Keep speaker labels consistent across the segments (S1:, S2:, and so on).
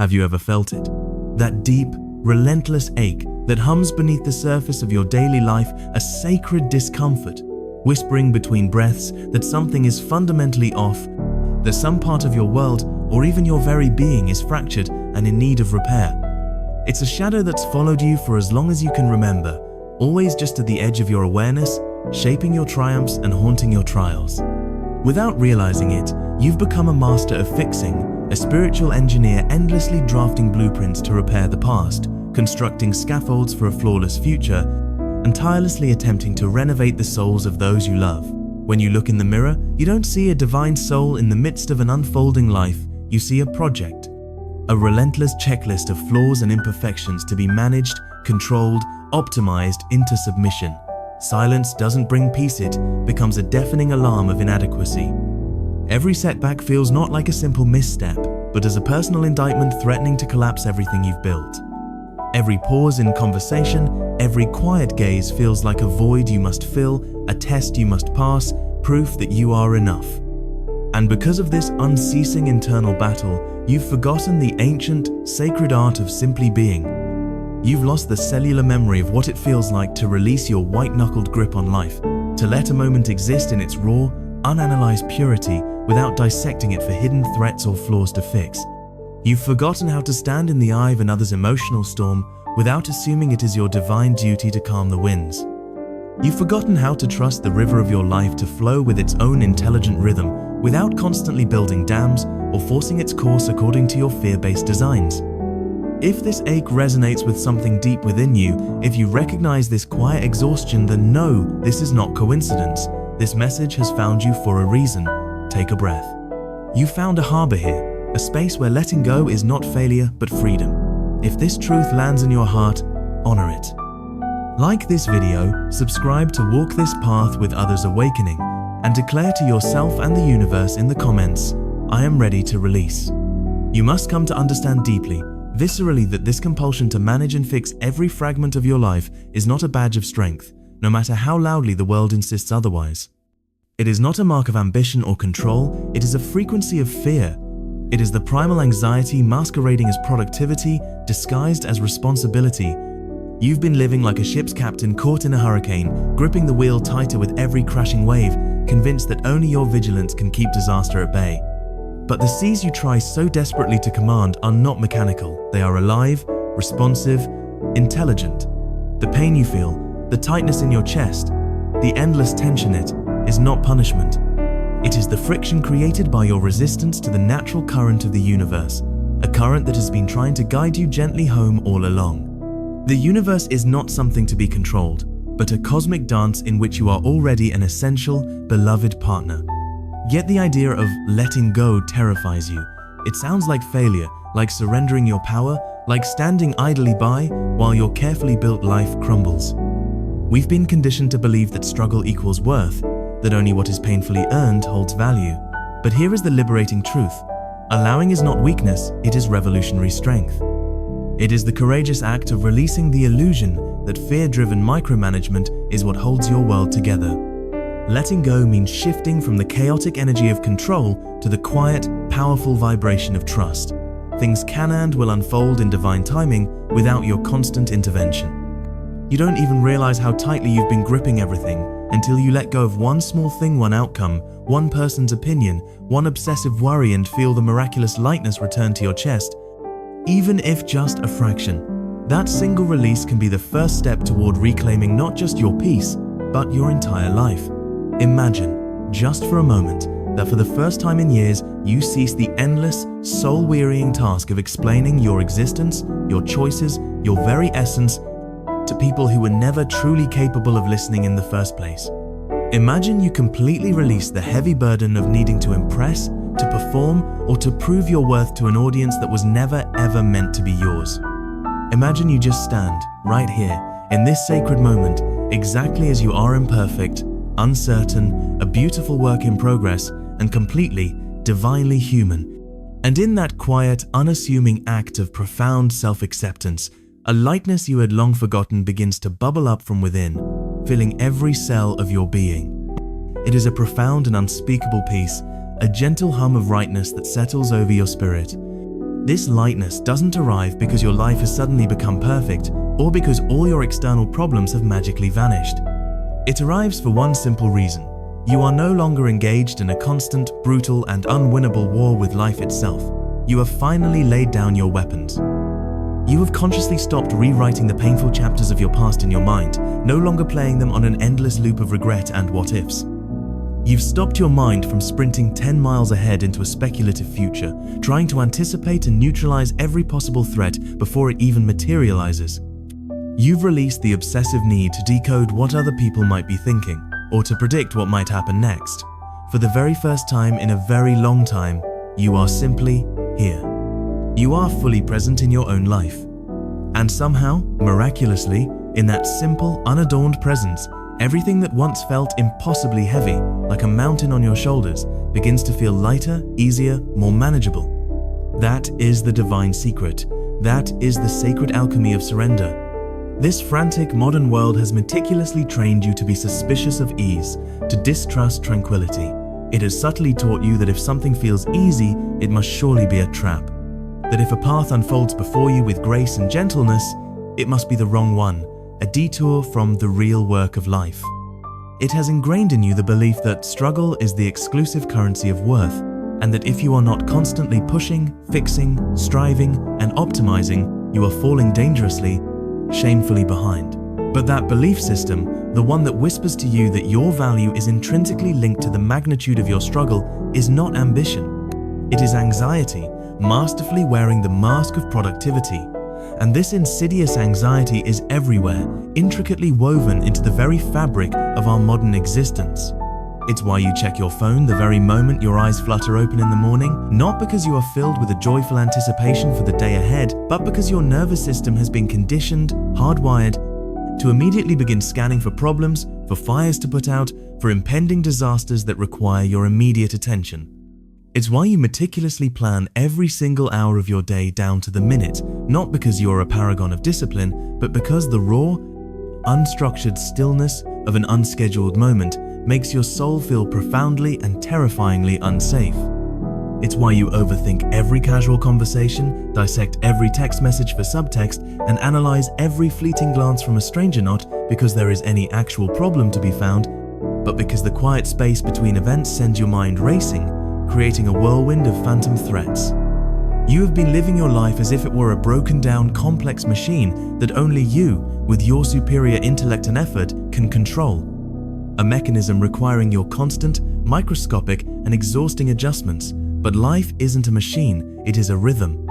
S1: Have you ever felt it? That deep, relentless ache that hums beneath the surface of your daily life, a sacred discomfort, whispering between breaths that something is fundamentally off, that some part of your world or even your very being is fractured and in need of repair. It's a shadow that's followed you for as long as you can remember, always just at the edge of your awareness, shaping your triumphs and haunting your trials. Without realizing it, you've become a master of fixing, a spiritual engineer endlessly drafting blueprints to repair the past, constructing scaffolds for a flawless future, and tirelessly attempting to renovate the souls of those you love. When you look in the mirror, you don't see a divine soul in the midst of an unfolding life, you see a project. A relentless checklist of flaws and imperfections to be managed, controlled, optimized into submission. Silence doesn't bring peace, it becomes a deafening alarm of inadequacy. Every setback feels not like a simple misstep, but as a personal indictment threatening to collapse everything you've built. Every pause in conversation, every quiet gaze feels like a void you must fill, a test you must pass, proof that you are enough. And because of this unceasing internal battle, you've forgotten the ancient, sacred art of simply being. You've lost the cellular memory of what it feels like to release your white-knuckled grip on life, to let a moment exist in its raw, unanalyzed purity without dissecting it for hidden threats or flaws to fix. You've forgotten how to stand in the eye of another's emotional storm without assuming it is your divine duty to calm the winds. You've forgotten how to trust the river of your life to flow with its own intelligent rhythm without constantly building dams or forcing its course according to your fear-based designs. If this ache resonates with something deep within you, if you recognize this quiet exhaustion, then know this is not coincidence. This message has found you for a reason. Take a breath. You found a harbor here, a space where letting go is not failure but freedom. If this truth lands in your heart, honor it. Like this video, subscribe to walk this path with others awakening, and declare to yourself and the universe in the comments, I am ready to release. You must come to understand deeply, viscerally, that this compulsion to manage and fix every fragment of your life is not a badge of strength, no matter how loudly the world insists otherwise. It is not a mark of ambition or control, it is a frequency of fear. It is the primal anxiety masquerading as productivity, disguised as responsibility. You've been living like a ship's captain caught in a hurricane, gripping the wheel tighter with every crashing wave, convinced that only your vigilance can keep disaster at bay. But the seas you try so desperately to command are not mechanical. They are alive, responsive, intelligent. The pain you feel, the tightness in your chest, the endless tension, it is not punishment. It is the friction created by your resistance to the natural current of the universe, a current that has been trying to guide you gently home all along. The universe is not something to be controlled, but a cosmic dance in which you are already an essential, beloved partner. Yet the idea of letting go terrifies you. It sounds like failure, like surrendering your power, like standing idly by while your carefully built life crumbles. We've been conditioned to believe that struggle equals worth, that only what is painfully earned holds value. But here is the liberating truth. Allowing is not weakness, it is revolutionary strength. It is the courageous act of releasing the illusion that fear-driven micromanagement is what holds your world together. Letting go means shifting from the chaotic energy of control to the quiet, powerful vibration of trust. Things can and will unfold in divine timing without your constant intervention. You don't even realize how tightly you've been gripping everything until you let go of one small thing, one outcome, one person's opinion, one obsessive worry, and feel the miraculous lightness return to your chest. Even if just a fraction, that single release can be the first step toward reclaiming not just your peace, but your entire life. Imagine, just for a moment, that for the first time in years, you cease the endless, soul-wearying task of explaining your existence, your choices, your very essence, to people who were never truly capable of listening in the first place. Imagine you completely release the heavy burden of needing to impress, to perform, or to prove your worth to an audience that was never ever meant to be yours. Imagine you just stand, right here, in this sacred moment, exactly as you are, imperfect, uncertain, a beautiful work in progress, and completely, divinely human. And in that quiet, unassuming act of profound self-acceptance, a lightness you had long forgotten begins to bubble up from within, filling every cell of your being. It is a profound and unspeakable peace, a gentle hum of rightness that settles over your spirit. This lightness doesn't arrive because your life has suddenly become perfect or because all your external problems have magically vanished. It arrives for one simple reason. You are no longer engaged in a constant, brutal, and unwinnable war with life itself. You have finally laid down your weapons. You have consciously stopped rewriting the painful chapters of your past in your mind, no longer playing them on an endless loop of regret and what-ifs. You've stopped your mind from sprinting 10 miles ahead into a speculative future, trying to anticipate and neutralize every possible threat before it even materializes. You've released the obsessive need to decode what other people might be thinking, or to predict what might happen next. For the very first time in a very long time, you are simply here. You are fully present in your own life. And somehow, miraculously, in that simple, unadorned presence, everything that once felt impossibly heavy, like a mountain on your shoulders, begins to feel lighter, easier, more manageable. That is the divine secret. That is the sacred alchemy of surrender. This frantic modern world has meticulously trained you to be suspicious of ease, to distrust tranquility. It has subtly taught you that if something feels easy, it must surely be a trap. That if a path unfolds before you with grace and gentleness, it must be the wrong one, a detour from the real work of life. It has ingrained in you the belief that struggle is the exclusive currency of worth, and that if you are not constantly pushing, fixing, striving, and optimizing, you are falling dangerously, shamefully behind. But that belief system, the one that whispers to you that your value is intrinsically linked to the magnitude of your struggle, is not ambition. It is anxiety, masterfully wearing the mask of productivity. And this insidious anxiety is everywhere, intricately woven into the very fabric of our modern existence. It's why you check your phone the very moment your eyes flutter open in the morning, not because you are filled with a joyful anticipation for the day ahead, but because your nervous system has been conditioned, hardwired, to immediately begin scanning for problems, for fires to put out, for impending disasters that require your immediate attention. It's why you meticulously plan every single hour of your day down to the minute, not because you're a paragon of discipline, but because the raw, unstructured stillness of an unscheduled moment makes your soul feel profoundly and terrifyingly unsafe. It's why you overthink every casual conversation, dissect every text message for subtext, and analyze every fleeting glance from a stranger, not because there is any actual problem to be found, but because the quiet space between events sends your mind racing, creating a whirlwind of phantom threats. You have been living your life as if it were a broken down, complex machine that only you, with your superior intellect and effort, can control. A mechanism requiring your constant, microscopic, and exhausting adjustments. But life isn't a machine, it is a rhythm.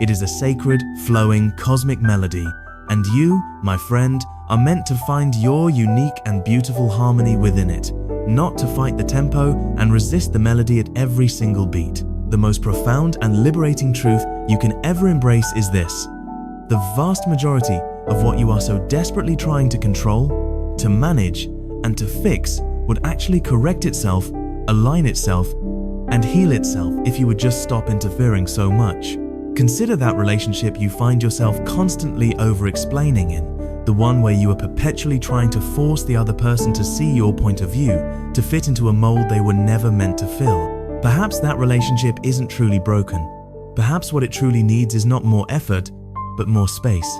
S1: It is a sacred, flowing, cosmic melody, and you, my friend, are meant to find your unique and beautiful harmony within it, not to fight the tempo and resist the melody at every single beat. The most profound and liberating truth you can ever embrace is this: the vast majority of what you are so desperately trying to control, to manage, and to fix would actually correct itself, align itself, and heal itself if you would just stop interfering so much. Consider that relationship you find yourself constantly over-explaining in, the one where you are perpetually trying to force the other person to see your point of view, to fit into a mold they were never meant to fill. Perhaps that relationship isn't truly broken. Perhaps what it truly needs is not more effort, but more space.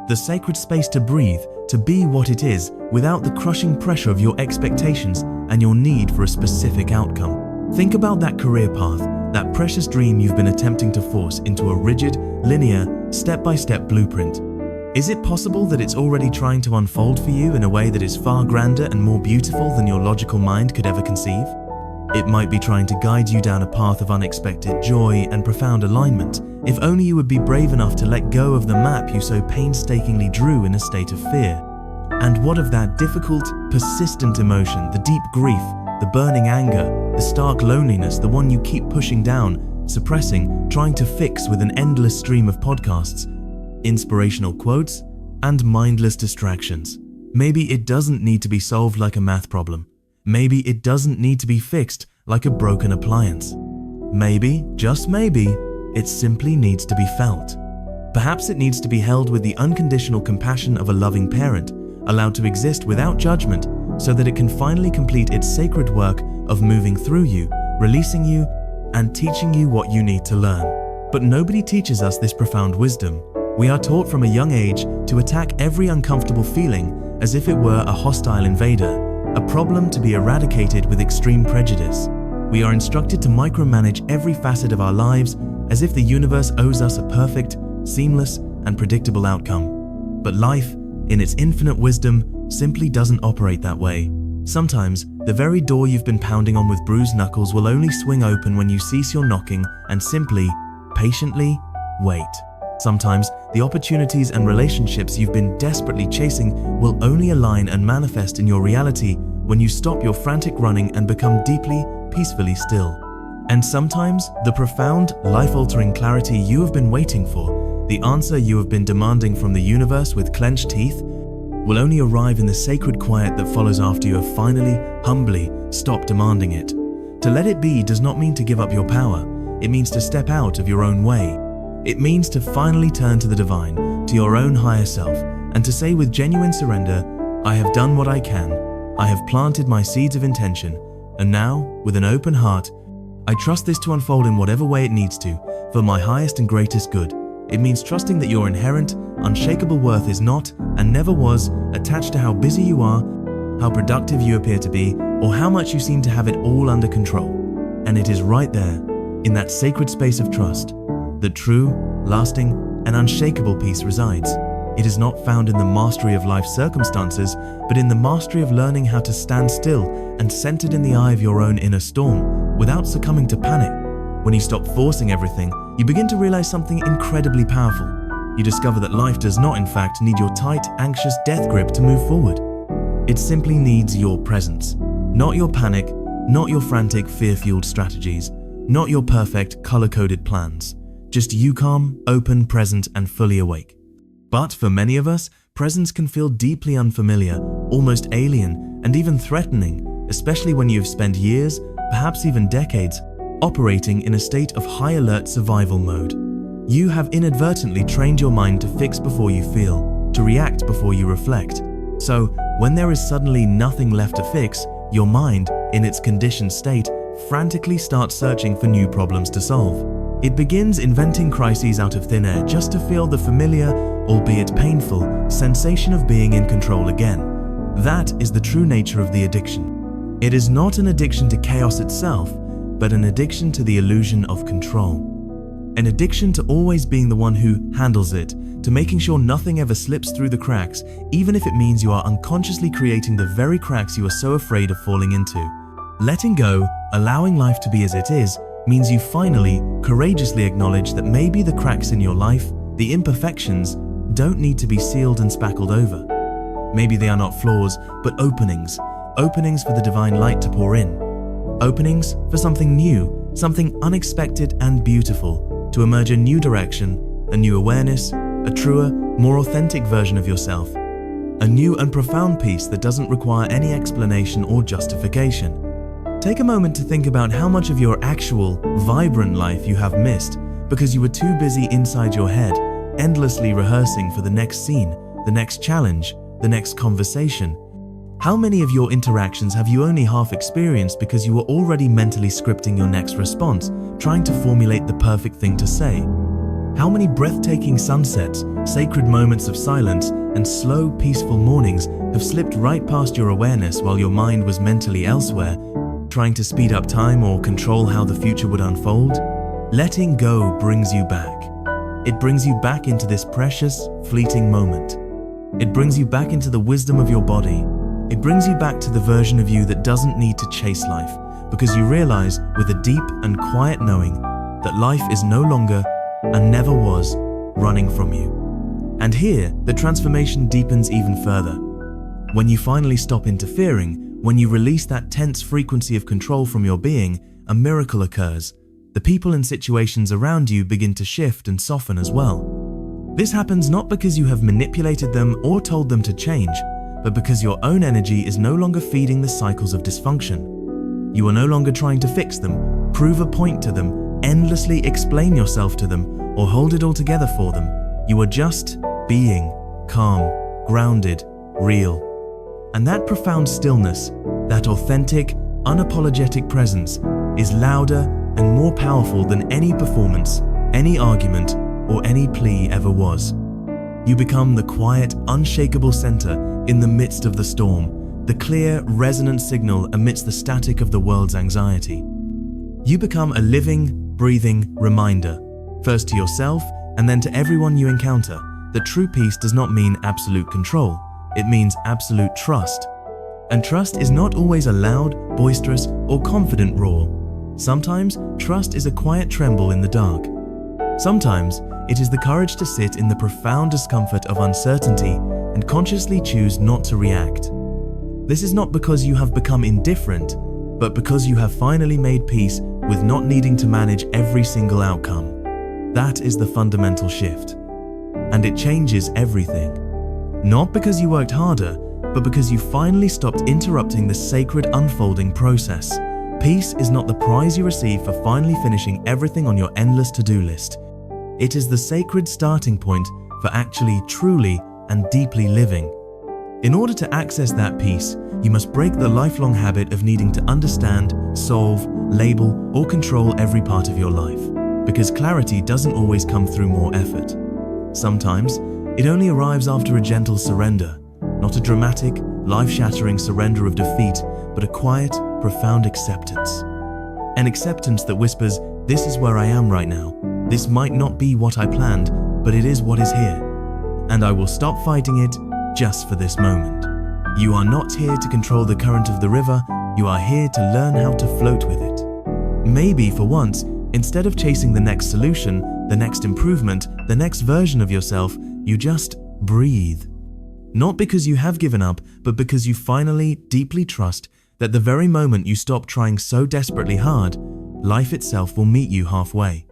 S1: The sacred space to breathe, to be what it is, without the crushing pressure of your expectations and your need for a specific outcome. Think about that career path, that precious dream you've been attempting to force into a rigid, linear, step-by-step blueprint. Is it possible that it's already trying to unfold for you in a way that is far grander and more beautiful than your logical mind could ever conceive? It might be trying to guide you down a path of unexpected joy and profound alignment, if only you would be brave enough to let go of the map you so painstakingly drew in a state of fear. And what of that difficult, persistent emotion, the deep grief, the burning anger, the stark loneliness, the one you keep pushing down, suppressing, trying to fix with an endless stream of podcasts, inspirational quotes, and mindless distractions? Maybe it doesn't need to be solved like a math problem. Maybe it doesn't need to be fixed like a broken appliance. Maybe, just maybe, it simply needs to be felt. Perhaps it needs to be held with the unconditional compassion of a loving parent, allowed to exist without judgment, so that it can finally complete its sacred work of moving through you, releasing you, and teaching you what you need to learn. But nobody teaches us this profound wisdom. We are taught from a young age to attack every uncomfortable feeling as if it were a hostile invader, a problem to be eradicated with extreme prejudice. We are instructed to micromanage every facet of our lives as if the universe owes us a perfect, seamless, and predictable outcome. But life, in its infinite wisdom, simply doesn't operate that way. Sometimes, the very door you've been pounding on with bruised knuckles will only swing open when you cease your knocking and simply, patiently, wait. Sometimes, the opportunities and relationships you've been desperately chasing will only align and manifest in your reality when you stop your frantic running and become deeply, peacefully still. And sometimes, the profound, life-altering clarity you have been waiting for, the answer you have been demanding from the universe with clenched teeth, will only arrive in the sacred quiet that follows after you have finally, humbly, stopped demanding it. To let it be does not mean to give up your power. It means to step out of your own way. It means to finally turn to the divine, to your own higher self, and to say with genuine surrender, I have done what I can. I have planted my seeds of intention, and now, with an open heart, I trust this to unfold in whatever way it needs to, for my highest and greatest good. It means trusting that your inherent, unshakable worth is not, and never was, attached to how busy you are, how productive you appear to be, or how much you seem to have it all under control. And it is right there, in that sacred space of trust, that true, lasting, and unshakable peace resides. It is not found in the mastery of life's circumstances, but in the mastery of learning how to stand still and centered in the eye of your own inner storm, without succumbing to panic. When you stop forcing everything, you begin to realize something incredibly powerful. You discover that life does not, in fact, need your tight, anxious death grip to move forward. It simply needs your presence. Not your panic, not your frantic, fear-fueled strategies, not your perfect, color-coded plans. Just you calm, open, present, and fully awake. But for many of us, presence can feel deeply unfamiliar, almost alien, and even threatening, especially when you have spent years, perhaps even decades, operating in a state of high-alert survival mode. You have inadvertently trained your mind to fix before you feel, to react before you reflect. So, when there is suddenly nothing left to fix, your mind, in its conditioned state, frantically starts searching for new problems to solve. It begins inventing crises out of thin air just to feel the familiar, albeit painful, sensation of being in control again. That is the true nature of the addiction. It is not an addiction to chaos itself, but an addiction to the illusion of control. An addiction to always being the one who handles it, to making sure nothing ever slips through the cracks, even if it means you are unconsciously creating the very cracks you are so afraid of falling into. Letting go, allowing life to be as it is, means you finally, courageously acknowledge that maybe the cracks in your life, the imperfections, don't need to be sealed and spackled over. Maybe they are not flaws, but openings. Openings for the divine light to pour in. Openings for something new, something unexpected and beautiful, to emerge a new direction, a new awareness, a truer, more authentic version of yourself. A new and profound peace that doesn't require any explanation or justification. Take a moment to think about how much of your actual, vibrant life you have missed because you were too busy inside your head, endlessly rehearsing for the next scene, the next challenge, the next conversation. How many of your interactions have you only half experienced because you were already mentally scripting your next response, trying to formulate the perfect thing to say? How many breathtaking sunsets, sacred moments of silence, and slow, peaceful mornings have slipped right past your awareness while your mind was mentally elsewhere, trying to speed up time or control how the future would unfold? Letting go brings you back. It brings you back into this precious, fleeting moment. It brings you back into the wisdom of your body. It brings you back to the version of you that doesn't need to chase life, because you realize with a deep and quiet knowing that life is no longer, and never was, running from you. And here, the transformation deepens even further. When you finally stop interfering, when you release that tense frequency of control from your being, a miracle occurs. The people and situations around you begin to shift and soften as well. This happens not because you have manipulated them or told them to change, but because your own energy is no longer feeding the cycles of dysfunction. You are no longer trying to fix them, prove a point to them, endlessly explain yourself to them, or hold it all together for them. You are just being, calm, grounded, real. And that profound stillness, that authentic, unapologetic presence, is louder and more powerful than any performance, any argument, or any plea ever was. You become the quiet, unshakable center in the midst of the storm, the clear, resonant signal amidst the static of the world's anxiety. You become a living, breathing reminder, first to yourself and then to everyone you encounter, that true peace does not mean absolute control, it means absolute trust. And trust is not always a loud, boisterous, or confident roar. Sometimes, trust is a quiet tremble in the dark. Sometimes, it is the courage to sit in the profound discomfort of uncertainty and consciously choose not to react. This is not because you have become indifferent, but because you have finally made peace with not needing to manage every single outcome. That is the fundamental shift. And it changes everything. Not because you worked harder, but because you finally stopped interrupting the sacred unfolding process. Peace is not the prize you receive for finally finishing everything on your endless to-do list. It is the sacred starting point for actually, truly, and deeply living. In order to access that peace, you must break the lifelong habit of needing to understand, solve, label, or control every part of your life. Because clarity doesn't always come through more effort. Sometimes, it only arrives after a gentle surrender. Not a dramatic, life-shattering surrender of defeat, but a quiet, profound acceptance. An acceptance that whispers, "This is where I am right now. This might not be what I planned, but it is what is here. And I will stop fighting it just for this moment." You are not here to control the current of the river, you are here to learn how to float with it. Maybe for once, instead of chasing the next solution, the next improvement, the next version of yourself, you just breathe. Not because you have given up, but because you finally, deeply trust that the very moment you stop trying so desperately hard, life itself will meet you halfway.